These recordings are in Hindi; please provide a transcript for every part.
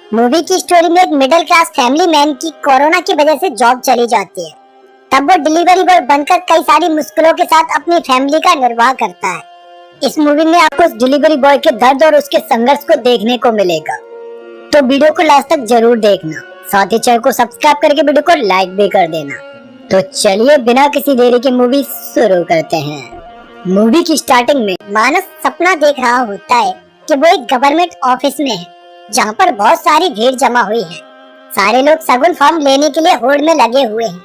मूवी की स्टोरी में एक मिडिल क्लास फैमिली मैन की कोरोना की वजह से जॉब चली जाती है। तब वो डिलीवरी बॉय बनकर कई सारी मुश्किलों के साथ अपनी फैमिली का निर्वाह करता है। इस मूवी में आपको उस डिलीवरी बॉय के दर्द और उसके संघर्ष को देखने को मिलेगा, तो वीडियो को लास्ट तक जरूर देखना। साथ ही चैनल को सब्सक्राइब करके वीडियो को लाइक भी कर देना। तो चलिए बिना किसी देरी के मूवी शुरू करते हैं। मूवी की स्टार्टिंग में मानस सपना देख रहा होता है कि वो एक गवर्नमेंट ऑफिस में है, जहाँ पर बहुत सारी भीड़ जमा हुई है। सारे लोग शगुन फॉर्म लेने के लिए होड़ में लगे हुए हैं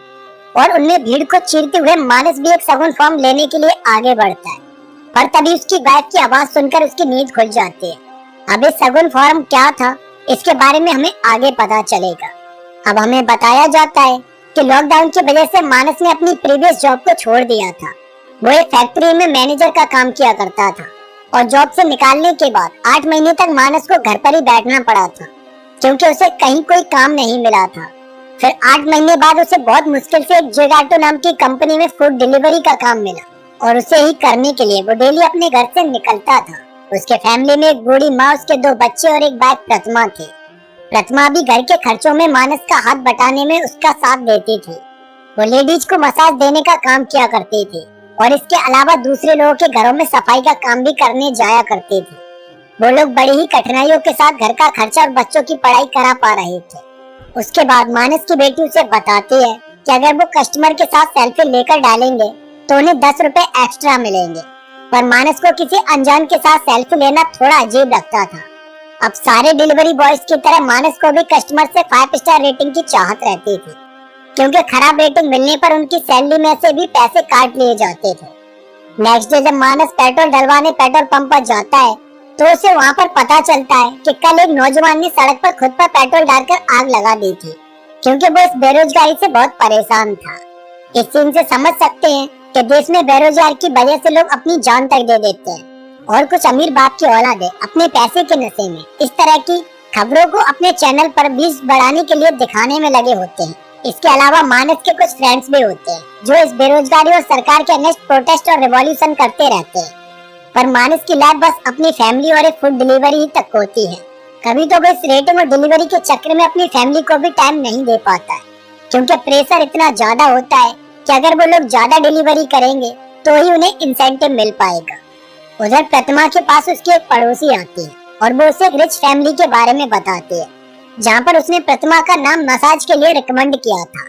और उनमें भीड़ को चीरते हुए मानस भी एक शगुन फॉर्म लेने के लिए आगे बढ़ता है। पर तभी उसकी वाइफ की आवाज सुनकर उसकी नींद खुल जाती है। अब इस शगुन फॉर्म क्या था, इसके बारे में हमें आगे पता चलेगा। अब हमें बताया जाता है कि लॉकडाउन की वजह से मानस ने अपनी प्रीवियस जॉब को छोड़ दिया था। वो एक फैक्ट्री में मैनेजर का काम किया करता था और जॉब से निकालने के बाद 8 महीने तक मानस को घर पर ही बैठना पड़ा था, क्योंकि उसे कहीं कोई काम नहीं मिला था। फिर 8 महीने बाद उसे बहुत मुश्किल से एक जोगाटो नाम की कंपनी में फूड डिलीवरी का काम मिला और उसे ही करने के लिए वो डेली अपने घर से निकलता था। उसके फैमिली में एक बूढ़ी माँ, उसके 2 बच्चे और एक बाइक प्रतिमा थी। प्रतिमा भी घर के खर्चों में मानस का हाथ बटाने में उसका साथ देती थी। वो लेडीज को मसाज देने का काम किया करती थी और इसके अलावा दूसरे लोगों के घरों में सफाई का काम भी करने जाया करती थी। वो लोग बड़ी ही कठिनाइयों के साथ घर का खर्चा और बच्चों की पढ़ाई करा पा रहे थे। उसके बाद मानस की बेटी उसे बताती है कि अगर वो कस्टमर के साथ सेल्फी लेकर डालेंगे तो उन्हें 10 रुपए एक्स्ट्रा मिलेंगे। पर मानस को किसी अनजान के साथ सेल्फी लेना थोड़ा अजीब लगता था। अब सारे डिलीवरी बॉयज की तरह मानस को भी कस्टमर से 5 स्टार रेटिंग की चाहत रहती थी, क्योंकि खराब रेटिंग मिलने पर उनकी सैलरी में से भी पैसे काट लिए जाते थे। नेक्स्ट डे जब मानस पेट्रोल डलवाने पेट्रोल पंप पर जाता है तो उसे वहाँ पर पता चलता है कि कल एक नौजवान ने सड़क पर खुद पर पेट्रोल डालकर आग लगा दी थी, क्योंकि वो इस बेरोजगारी से बहुत परेशान था। इस सीन से समझ सकते हैं कि देश में बेरोजगार की वजह से लोग अपनी जान तक दे देते हैं और कुछ अमीर बाप की औलादें अपने पैसे के नशे में इस तरह की खबरों को अपने चैनल पर व्यूज बढ़ाने के लिए दिखाने में लगे होते हैं। इसके अलावा मानस के कुछ फ्रेंड्स भी होते हैं जो इस बेरोजगारी और सरकार के अगेंस्ट प्रोटेस्ट और रिवॉल्यूशन करते रहते हैं। पर मानस की लाइफ बस अपनी फैमिली और एक फूड डिलीवरी ही तक होती है। कभी तो वो इस रेटिंग और डिलीवरी के चक्कर में अपनी फैमिली को भी टाइम नहीं दे पाता है, क्योंकि प्रेशर इतना ज्यादा होता है कि अगर वो लोग ज्यादा डिलीवरी करेंगे तो ही उन्हें इंसेंटिव मिल पाएगा। उधर प्रतिमा के पास उसकी एक पड़ोसी आती है और वो उसे एक रिच फैमिली के बारे में बताती है, जहाँ पर उसने प्रतिमा का नाम मसाज के लिए रिकमेंड किया था।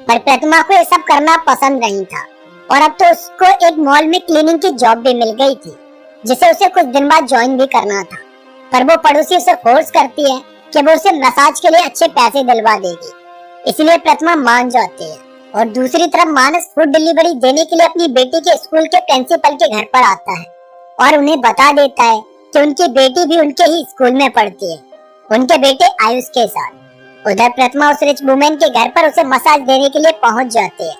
पर प्रतिमा को ये सब करना पसंद नहीं था और अब तो उसको एक मॉल में क्लीनिंग की जॉब भी मिल गई थी, जिसे उसे कुछ दिन बाद ज्वाइन भी करना था। पर वो पड़ोसी उसे फोर्स करती है कि वो उसे मसाज के लिए अच्छे पैसे दिलवा देगी, इसलिए प्रतिमा मान जाती है। और दूसरी तरफ मानस फूड डिलीवरी देने के लिए अपनी बेटी के स्कूल के प्रिंसिपल के घर पर आता है और उन्हें बता देता है कि उनकी बेटी भी उनके ही स्कूल में पढ़ती है, उनके बेटे आयुष के साथ। उधर प्रतिमा उस रिच वुमेन के घर पर उसे मसाज देने के लिए पहुंच जाती है,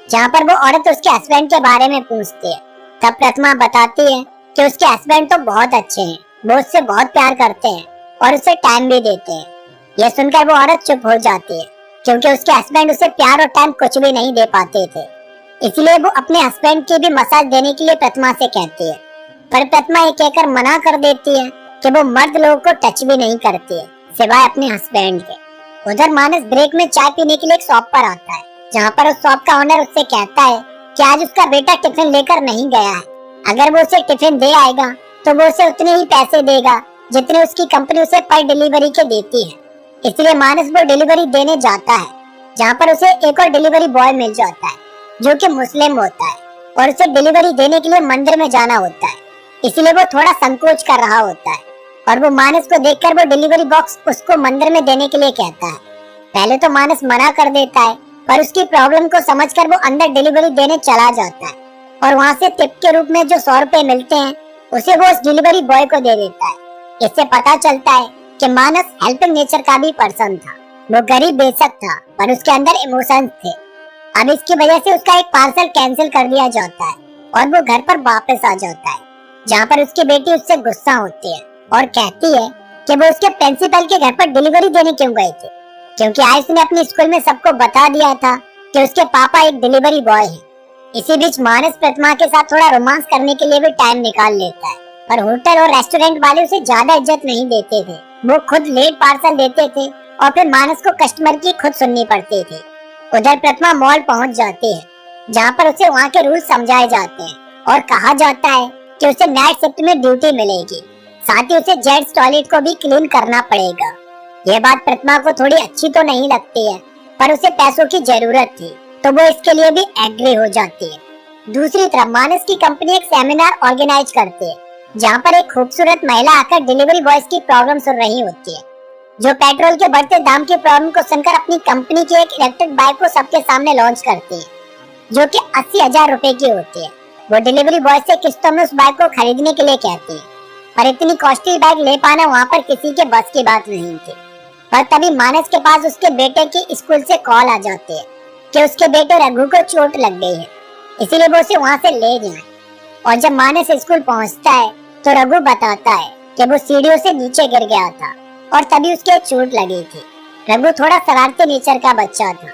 जहाँ पर वो औरत उसके हस्बैंड के बारे में पूछती है। तब प्रतिमा बताती है कि उसके हस्बैंड तो बहुत अच्छे हैं, वो उससे बहुत प्यार करते हैं और उसे टाइम भी देते हैं। यह सुनकर वो औरत चुप हो जाती है, क्योंकि उसके हस्बैंड उसे प्यार और टाइम कुछ भी नहीं दे पाते थे। इसलिए वो अपने हस्बैंड की भी मसाज देने के लिए प्रतिमा से कहती है। पर प्रतिमा ये कहकर मना कर देती है कि वो मर्द लोगों को टच भी नहीं करती है, सिवाय अपने हस्बैंड के। उधर मानस ब्रेक में चाय पीने के लिए एक शॉप पर आता है, जहाँ पर उस शॉप का ओनर उससे कहता है कि आज उसका बेटा टिफिन लेकर नहीं गया है। अगर वो उसे टिफिन दे आएगा तो वो उसे उतने ही पैसे देगा जितने उसकी कंपनी उसे पर डिलीवरी के देती है। इसलिए मानस वो डिलीवरी देने जाता है, जहाँ पर उसे एक और डिलीवरी बॉय मिल जाता है जो कि मुस्लिम होता है और उसे डिलीवरी देने के लिए मंदिर में जाना होता है। इसलिए वो थोड़ा संकोच कर रहा होता है और वो मानस को देखकर वो डिलीवरी बॉक्स उसको मंदिर में देने के लिए कहता है। पहले तो मानस मना कर देता है, पर उसकी प्रॉब्लम को समझकर वो अंदर डिलीवरी देने चला जाता है और वहाँ से टिप के रूप में जो 100 रुपए मिलते हैं उसे वो उस डिलीवरी बॉय को दे देता है। इससे पता चलता है कि मानस हेल्पिंग नेचर का भी पर्सन था। वो गरीब बेशक था, पर उसके अंदर इमोशंस थे। अब इसकी वजह से उसका एक पार्सल कैंसिल कर दिया जाता है और वो घर पर वापस आ जाता है, जहाँ पर उसकी बेटी उससे गुस्सा होती है और कहती है कि वो उसके प्रिंसिपल के घर पर डिलीवरी देने क्यों गए थे, क्योंकि आयुष ने अपने स्कूल में सबको बता दिया था कि उसके पापा एक डिलीवरी बॉय है। इसी बीच मानस प्रतिमा के साथ थोड़ा रोमांस करने के लिए भी टाइम निकाल लेता है, पर होटल और रेस्टोरेंट वाले उसे ज्यादा इज्जत नहीं देते थे वो खुद लेट पार्सल देते थे और फिर मानस को कस्टमर की खुद सुननी पड़ती थी। उधर प्रतिमा मॉल पहुंच जाती है, जहाँ पर उसे वहाँ के रूल समझाए जाते हैं और कहा जाता है कि उसे नाइट शिफ्ट में ड्यूटी मिलेगी, साथ ही उसे जेंट्स टॉयलेट को भी क्लीन करना पड़ेगा। यह बात प्रतिमा को थोड़ी अच्छी तो नहीं लगती है, पर उसे पैसों की जरूरत थी तो वो इसके लिए भी एग्री हो जाती है। दूसरी तरफ मानस की कंपनी एक सेमिनार ऑर्गेनाइज करती है, जहाँ पर एक खूबसूरत महिला आकर डिलीवरी बॉयज की प्रॉब्लम सुन रही होती है, जो पेट्रोल के बढ़ते दाम की प्रॉब्लम को सुनकर अपनी कंपनी की एक इलेक्ट्रिक बाइक को सबके सामने लॉन्च करती है, जो कि 80,000 रुपए की होती है। वो डिलीवरी बॉय से किस्तों में उस बाइक को खरीदने के लिए कहती है, पर इतनी कॉस्टली बाइक ले पाना वहाँ पर किसी के बस की बात नहीं थी। पर तभी मानस के पास उसके बेटे की स्कूल से कॉल आ जाती है कि उसके बेटे रघु को चोट लग गई है, इसीलिए वो उसे वहाँ से ले जाए। और जब मानस स्कूल पहुँचता है तो रघु बताता है कि वो सीढ़ियों से नीचे गिर गया था और तभी उसके चोट लगी थी। रघु थोड़ा शरारती नेचर का बच्चा था,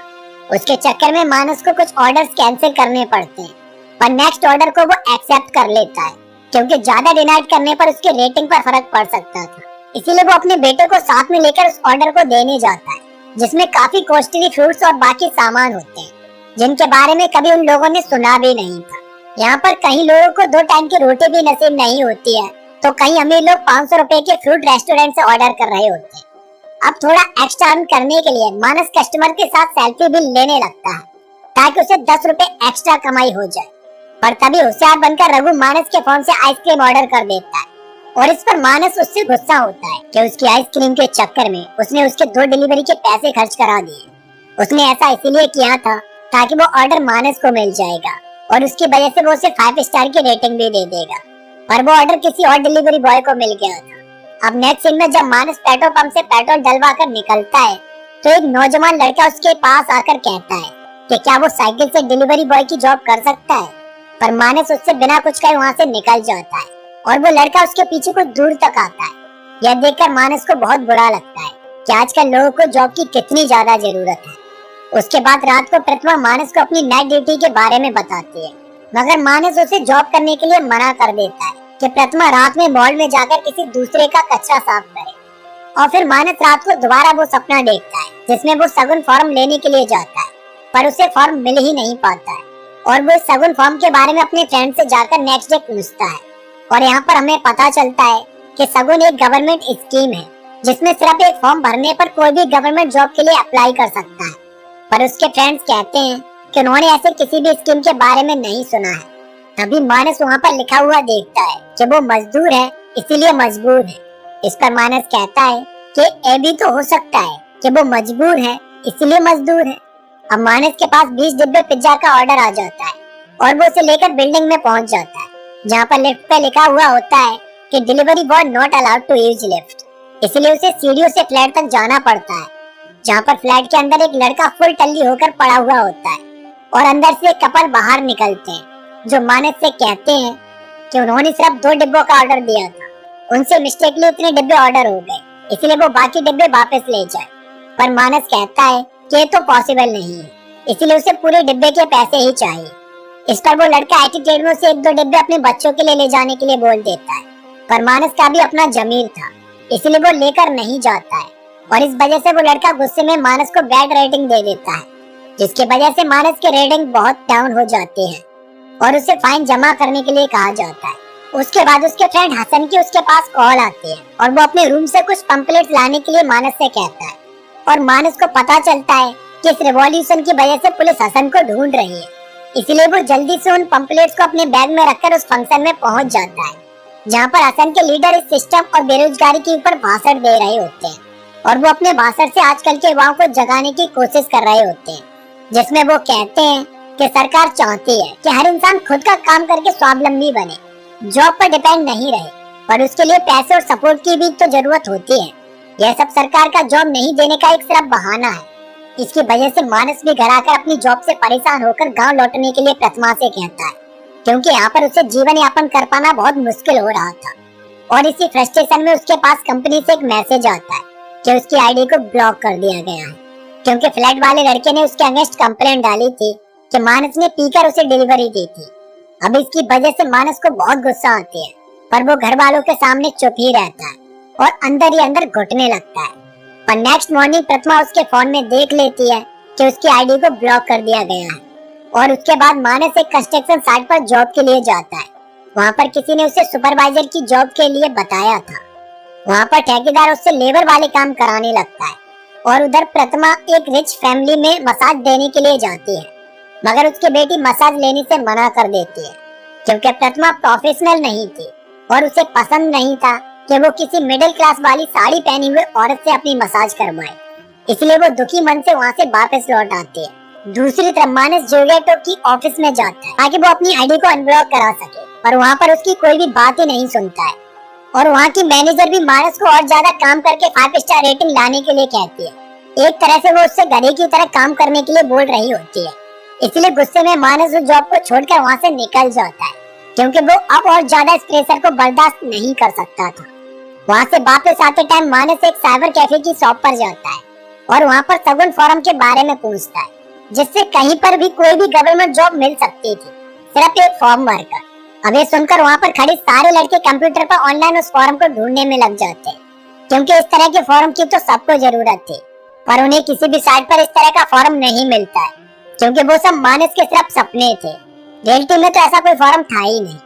उसके चक्कर में मानस को कुछ ऑर्डर्स कैंसिल करने पड़ते हैं, पर नेक्स्ट ऑर्डर को वो एक्सेप्ट कर लेता है क्योंकि ज्यादा डिनाइट करने पर उसके रेटिंग पर फर्क पड़ सकता था। इसीलिए वो अपने बेटे को साथ में लेकर उस ऑर्डर को देने जाता है, जिसमें काफी कॉस्टली फ्रूट्स और बाकी सामान होते हैं, जिनके बारे में कभी उन लोगों ने सुना भी नहीं था। यहाँ पर कई लोगों को 2 टाइम की रोटी भी नसीब नहीं होती है, तो कई अमीर लोग 500 रुपए के फ्रूट रेस्टोरेंट से ऑर्डर कर रहे होते हैं। अब थोड़ा एक्स्ट्रा अर्न करने के लिए मानस कस्टमर के साथ सेल्फी भी लेने लगता है, ताकि उसे 10 रुपए एक्स्ट्रा कमाई हो जाए। पर तभी होशियार बनकर रघु मानस के फोन से आइसक्रीम ऑर्डर कर देता है, और इस पर मानस उससे गुस्सा होता है कि उसकी आइसक्रीम के चक्कर में उसने उसके 2 डिलीवरी के पैसे खर्च करा दिए। उसने ऐसा इसीलिए किया था ताकि वो ऑर्डर मानस को मिल जाएगा और उसकी वजह से वो उसे 5 स्टार की रेटिंग भी दे देगा, पर वो ऑर्डर किसी और डिलीवरी बॉय को मिल गया था। अब नेक्स्ट सीन में जब मानस पेट्रोल पंप से पेट्रोल डलवा कर निकलता है तो एक नौजवान लड़का उसके पास आकर कहता है कि क्या वो साइकिल से डिलीवरी बॉय की जॉब कर सकता है, पर मानस उससे बिना कुछ कहे वहाँ से निकल जाता है और वो लड़का उसके पीछे कुछ दूर तक आता है। यह देखकर मानस को बहुत बुरा लगता है कि आजकल लोगों को जॉब की कितनी ज्यादा जरूरत है। उसके बाद रात को प्रतिमा मानस को अपनी नाइट ड्यूटी के बारे में बताती है, मगर मानस उसे जॉब करने के लिए मना कर देता है कि प्रतिमा रात में मॉल में जाकर किसी दूसरे का कचरा साफ करे। और फिर मानस रात को दोबारा वो सपना देखता है जिसमें वो सगुन फॉर्म लेने के लिए जाता है, पर उसे फॉर्म मिल ही नहीं पाता है और वो सगुन फॉर्म के बारे में अपने फ्रेंड से जाकर नेक्स्ट डे पूछता है। और यहाँ पर हमें पता चलता है कि सगुन एक गवर्नमेंट स्कीम है जिसमें सिर्फ एक फॉर्म भरने पर कोई भी गवर्नमेंट जॉब के लिए अप्लाई कर सकता है, पर उसके फ्रेंड्स कहते हैं कि उन्होंने ऐसे किसी भी स्कीम के बारे में नहीं सुना है। तभी मानस वहाँ पर लिखा हुआ देखता है कि वो मजदूर है इसीलिए मजबूर है। इस पर मानस कहता है कि ये भी तो हो सकता है कि वो मजबूर है इसलिए मजदूर है। अब मानस के पास 20 डिब्बे पिज्जा का ऑर्डर आ जाता है और वो उसे लेकर बिल्डिंग में पहुँच जाता है, जहाँ पर लिफ्ट पे लिखा हुआ होता है कि delivery boy not allowed to use lift, इसलिए उसे सीढ़ियों से फ्लैट तक जाना पड़ता है, जहाँ पर फ्लैट के अंदर एक लड़का फुल टल्ली होकर पड़ा हुआ होता है और अंदर से कपल बाहर निकलते हैं, जो मानस से कहते हैं कि उन्होंने सिर्फ 2 डिब्बों का ऑर्डर दिया था, उनसे मिस्टेकली इतने डिब्बे ऑर्डर हो गए, इसलिए वो बाकी डिब्बे वापस ले जाए। पर मानस कहता है कि ये तो पॉसिबल नहीं है, इसलिए उसे पूरे डिब्बे के पैसे ही चाहिए। इस पर वो लड़का एटीट्यूड में उसे 1-2 डिब्बे अपने बच्चों के लिए ले जाने के लिए बोल देता है, पर मानस का भी अपना जमीर था इसलिए वो लेकर नहीं जाता है और इस वजह से वो लड़का गुस्से में मानस को बैड रेटिंग दे देता है, जिसकी वजह से मानस की रेटिंग बहुत डाउन हो जाती है और उसे फाइन जमा करने के लिए कहा जाता है। उसके बाद उसके फ्रेंड हसन की उसके पास कॉल आती है और वो अपने रूम से कुछ पंपलेट लाने के लिए मानस से कहता है और मानस को पता चलता है कि इस रिवॉल्यूशन की वजह से पुलिस हसन को ढूंढ रही है, इसलिए वो जल्दी से उन पंपलेट्स को अपने बैग में रखकर उस फंक्शन में पहुंच जाता है, जहाँ पर हसन के लीडर इस सिस्टम और बेरोजगारी के ऊपर भाषण दे रहे होते हैं और वो अपने भाषण से आजकल के युवाओं को जगाने की कोशिश कर रहे होते हैं, जिसमें वो कहते हैं कि सरकार चाहती है कि हर इंसान खुद का काम करके स्वावलंबी बने, जॉब पर डिपेंड नहीं रहे, पर उसके लिए पैसे और सपोर्ट की भी तो जरूरत होती है। यह सब सरकार का जॉब नहीं देने का एक सिर्फ बहाना है। इसकी वजह से मानस भी घर आकर अपनी जॉब से परेशान होकर गांव लौटने के लिए प्रतिमा से कहता है, क्योंकि यहाँ पर उसे जीवन यापन कर पाना बहुत मुश्किल हो रहा था। और इसी फ्रस्ट्रेशन में उसके पास कंपनी से एक मैसेज आता है कि उसकी आईडी को ब्लॉक कर दिया गया है, क्योंकि फ्लैट वाले लड़के ने उसके अगेंस्ट कंप्लेंट डाली थी कि मानस ने पीकर उसे डिलीवरी दी थी। अब इसकी वजह से मानस को बहुत गुस्सा आती है, पर वो घर वालों के सामने चुप ही रहता है और अंदर ही अंदर घुटने लगता है। पर नेक्स्ट मॉर्निंग प्रतिमा उसके फोन में देख लेती है कि उसकी आईडी को ब्लॉक कर दिया गया है। और उसके बाद मानस एक कंस्ट्रक्शन साइट पर जॉब के लिए जाता है। वहाँ पर किसी ने उसे सुपरवाइजर की जॉब के लिए बताया था। वहाँ पर ठेकेदार उससे लेबर वाले काम कराने लगता है। और उधर प्रतिमा एक रिच फैमिली में मसाज देने के लिए जाती है, मगर उसकी बेटी मसाज लेने से मना कर देती है, क्योंकि प्रतिमा प्रोफेशनल नहीं थी और उसे पसंद नहीं था कि वो किसी मिडिल क्लास वाली साड़ी पहनी हुई औरत से अपनी मसाज करवाए। इसलिए वो दुखी मन से वहाँ से वापस लौट आती है। दूसरी तरफ मानस जोगेटो की ऑफिस में जाता है ताकि वो अपनी आईडी को अनब्लॉक करा सके, पर वहाँ पर उसकी कोई भी बात ही नहीं सुनता है। और वहाँ की मैनेजर भी मानस को और ज्यादा काम करके 5 स्टार रेटिंग लाने के लिए कहती है। एक तरह से वो उससे गधे की तरह काम करने के लिए बोल रही होती है। इसलिए गुस्से में मानस उस जॉब को छोड़कर वहाँ से निकल जाता है, क्योंकि वो अब और ज्यादा इस प्रेशर को बर्दाश्त नहीं कर सकता था। वहाँ से वापस आते टाइम मानस एक साइबर कैफे की शॉप पर जाता है और वहाँ पर सगुन फॉर्म के बारे में पूछता है, जिससे कहीं पर भी कोई भी गवर्नमेंट जॉब मिल सकती थी, सिर्फ एक फॉर्म भरकर। अब ये सुनकर वहाँ पर खड़े सारे लड़के कंप्यूटर पर ऑनलाइन उस फॉर्म को ढूंढने में लग जाते हैं, क्योंकि इस तरह के फॉर्म की तो सबको जरूरत थी। पर उन्हें किसी भी साइट पर इस तरह का फॉर्म नहीं मिलता है, क्योंकि वो सब मानस के सिर्फ सपने थे। रियलिटी में तो ऐसा कोई फॉर्म था ही नहीं।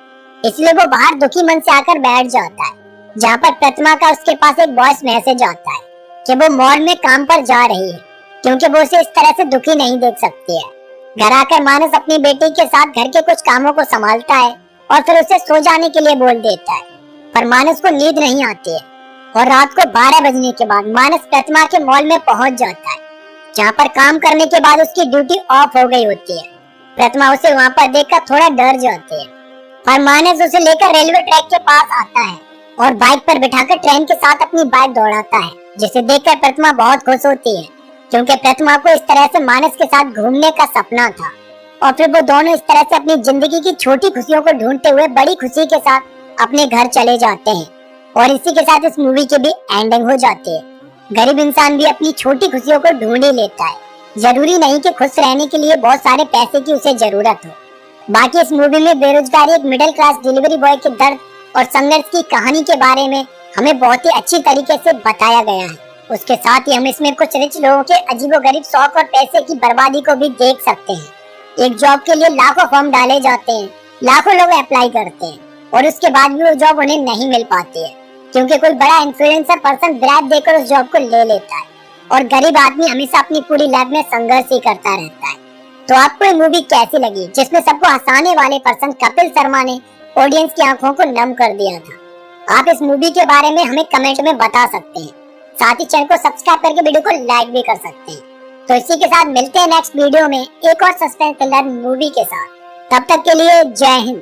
इसलिए वो बाहर दुखी मन से आकर बैठ जाता है, जहाँ पर प्रतिमा का उसके पास एक वॉइस मैसेज आता है कि वो मॉल में काम पर जा रही है, क्योंकि वो उसे इस तरह से दुखी नहीं देख सकती है। घर आकर मानस अपनी बेटी के साथ घर के कुछ कामों को संभालता है और फिर उसे सो जाने के लिए बोल देता है, पर मानस को नींद नहीं आती है। और रात को 12 बजने के बाद मानस प्रतिमा के मॉल में पहुंच जाता है, जहाँ पर काम करने के बाद उसकी ड्यूटी ऑफ हो गई होती है। प्रतिमा उसे वहाँ पर देखकर थोड़ा डर जाती है, पर मानस उसे लेकर रेलवे ट्रैक के पास आता है और बाइक पर बिठाकर ट्रेन के साथ अपनी बाइक दौड़ाता है, जिसे देखकर प्रतिमा बहुत खुश होती है, क्योंकि प्रतिमा को इस तरह से मानस के साथ घूमने का सपना था। और फिर वो दोनों इस तरह से अपनी जिंदगी की छोटी खुशियों को ढूंढते हुए बड़ी खुशी के साथ अपने घर चले जाते हैं। और इसी के साथ इस मूवी की भी एंडिंग हो जाती है। गरीब इंसान भी अपनी छोटी खुशियों को ढूंढ ही लेता है। जरूरी नहीं कि खुश रहने के लिए बहुत सारे पैसे की उसे जरूरत हो। बाकी इस मूवी में बेरोजगारी, एक मिडिल क्लास डिलीवरी बॉय के दर्द और संघर्ष की कहानी के बारे में हमें बहुत ही अच्छी तरीके से बताया गया है। उसके साथ ही हम इसमें कुछ रिच लोगों के अजीबोगरीब शौक और पैसे की बर्बादी को भी देख सकते हैं। एक जॉब के लिए लाखों फॉर्म डाले जाते हैं, लाखों लोग अप्लाई करते हैं और उसके बाद भी वो जॉब उन्हें नहीं मिल पाती है, क्योंकि कोई बड़ा इन्फ्लुएंसर पर्सन ब्राइब देकर उस जॉब को ले लेता है और गरीब आदमी हमेशा अपनी पूरी लाइफ में संघर्ष ही करता रहता है। तो आपको ये मूवी कैसी लगी, जिसमें सबको हंसाने वाले पर्सन कपिल शर्मा ने ऑडियंस की आंखों को नम कर दिया था? आप इस मूवी के बारे में हमें कमेंट में बता सकते हैं। साथ ही चैनल को सब्सक्राइब करके वीडियो को लाइक भी कर सकते हैं। तो इसी के साथ मिलते हैं नेक्स्ट वीडियो में एक और सस्पेंस थ्रिलर मूवी के साथ। तब तक के लिए जय हिंद।